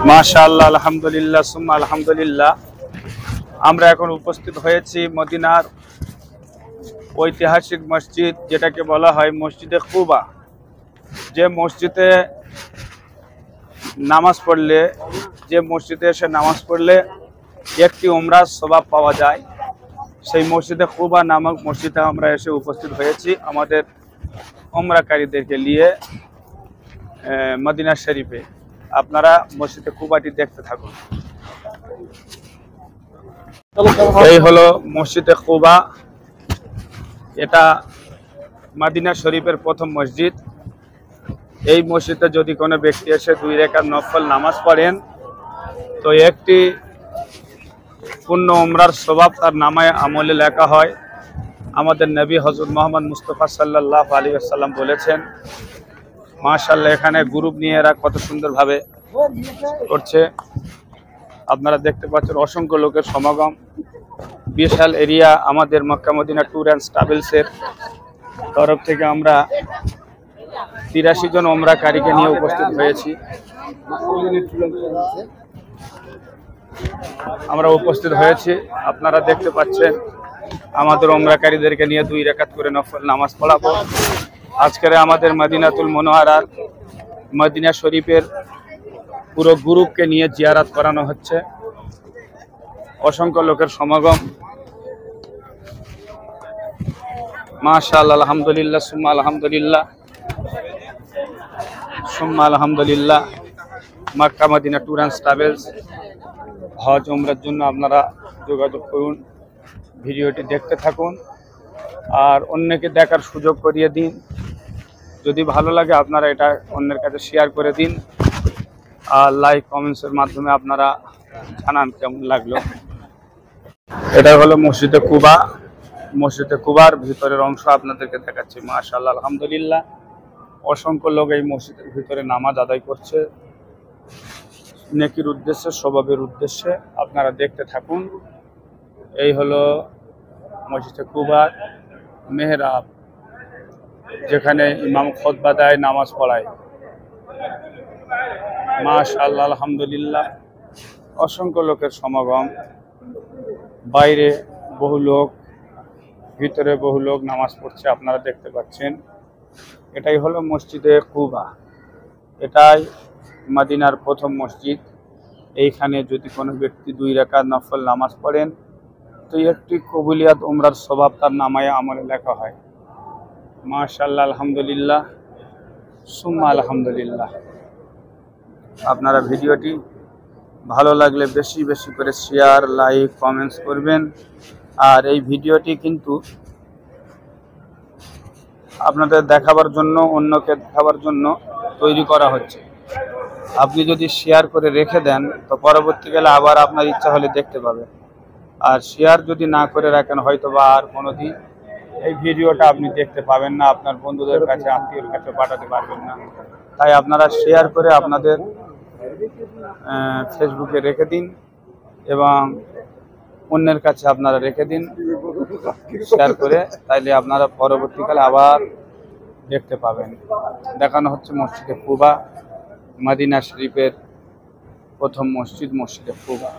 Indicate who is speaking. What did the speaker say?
Speaker 1: মাশাআল্লাহ, আলহামদুলিল্লাহ, সুম্মা আলহামদুলিল্লাহ। আমরা এখন উপস্থিত হয়েছি মদিনার ঐতিহাসিক মসজিদ, যেটাকে বলা হয় মসজিদে কুবা। যে মসজিদে নামাজ পড়লে, যে মসজিদে এসে নামাজ পড়লে একটি উমরার সওয়াব পাওয়া যায়, সেই মসজিদে কুবা নামক মসজিদে আমরা এসে উপস্থিত হয়েছি আমাদের উমরাকারীদেরকে নিয়ে মদিনা শরীফে। আপনারা মসজিদে কুবাটি দেখতে থাকুন। এই হলো মসজিদে কুবা। এটা মদিনা শরীফের প্রথম মসজিদ। এই মসজিদে যদি কোনো ব্যক্তি এসে 2 রাকাত নফল নামাজ পড়েন, তো একটি পূর্ণ উমরার সওয়াব তার নামায় আমলে লেখা হয়। আমাদের নবী হযরত মুহাম্মদ মুস্তাফা সাল্লাল্লাহু আলাইহি ওয়াসাল্লাম বলেছেন, মাশাআল্লাহ, এখানে গ্রুপ নিয়ে এরা কত সুন্দরভাবে করছে। আপনারা দেখতে পাচ্ছেন অসংখ্য লোকের সমাগম। বিশাল এরিয়া। আমাদের মক্কা মদিনা ট্যুর অ্যান্ড ট্রাভেলসের তরফ থেকে আমরা 83 জন উমরাকারীকে নিয়ে উপস্থিত হয়েছি। আপনারা দেখতে পাচ্ছেন আমাদের উমরাকারীদেরকে নিয়ে 2 রাকাত করে নফল নামাজ পড়াবো। আজকের আমাদের মদিনাতুল মুনাওয়ারার মদিনা শরীফের পুরো গ্রুপকে নিয়ে জিয়ারত করানো হচ্ছে। অসংখ্য লোকের সমাগম। মাশাআল্লাহ, আলহামদুলিল্লাহ, সুম্মা আলহামদুলিল্লাহ, সুম্মা আলহামদুলিল্লাহ। Makkah Madina tour and travels, হজ উমরার জন্য আপনারা যোগাযোগ করুন। ভিডিওটি দেখতে থাকুন আর অন্যকে দেখার সুযোগ করিয়ে দিন। যদি ভালো লাগে আপনারা এটা অন্যের কাছে শেয়ার করে দিন আর লাইক কমেন্টসের মাধ্যমে আপনারা জানান কেমন লাগলো। এটা হলো মসজিদে কুবা। মসজিদে কুবার ভিতরের অংশ আপনাদেরকে দেখাচ্ছি। মাশাআল্লাহ, আলহামদুলিল্লাহ। অসংখ্য লোক এই মসজিদের ভিতরে নামাজ আদায় করছে নেকির উদ্দেশ্যে, সওয়াবের উদ্দেশ্যে। আপনারা দেখতে থাকুন। এই হলো মসজিদে কুবার মেহরাব, যেখানে ইমাম খুতবা দেয়, নামাজ পড়ায়। মাশাআল্লাহ, আলহামদুলিল্লাহ। অসংখ্য লোকের সমাগম। বাইরে বহু লোক, ভিতরে বহু লোক নামাজ পড়ছে, আপনারা দেখতে পাচ্ছেন। এটাই হলো মসজিদে কুবা। এটাই মদিনার প্রথম মসজিদ। এইখানে যদি কোনো ব্যক্তি 2 রাকাত নফল নামাজ পড়েন, তো একটি কবুলিয়াত উমরার সওয়াব তার নামায় আমলে লেখা হয়। মাশাআল্লাহ, আলহামদুলিল্লাহ, সুম্মা আলহামদুলিল্লাহ। আপনারা ভিডিওটি ভালো লাগলে বেশি বেশি করে শেয়ার, লাইক, কমেন্টস করবেন। আর এই ভিডিওটি কিন্তু আপনাদের দেখাবার জন্য, অন্যকে দেখাবার জন্য তৈরি করা হচ্ছে। আপনি যদি শেয়ার করে রেখে দেন, তো পরবর্তীকালে আবার আপনার ইচ্ছা হলে দেখতে পাবেন। আর শেয়ার যদি না করে রাখেন, হয়তো বা আর কোনোদিন এই ভিডিওটা আপনি দেখতে পাবেন না, আপনার বন্ধুদের কাছে, আত্মীয়র কাছে পাঠাতে পারবেন না। তাই আপনারা শেয়ার করে আপনাদের ফেসবুকে রেখে দিন এবং অন্যের কাছে আপনারা রেখে দিন শেয়ার করে। তাইলে আপনারা পরবর্তীকালে আবার দেখতে পাবেন। দেখানো হচ্ছে মসজিদে কুবা, মদিনা শরীফের প্রথম মসজিদ, মসজিদে কুবা।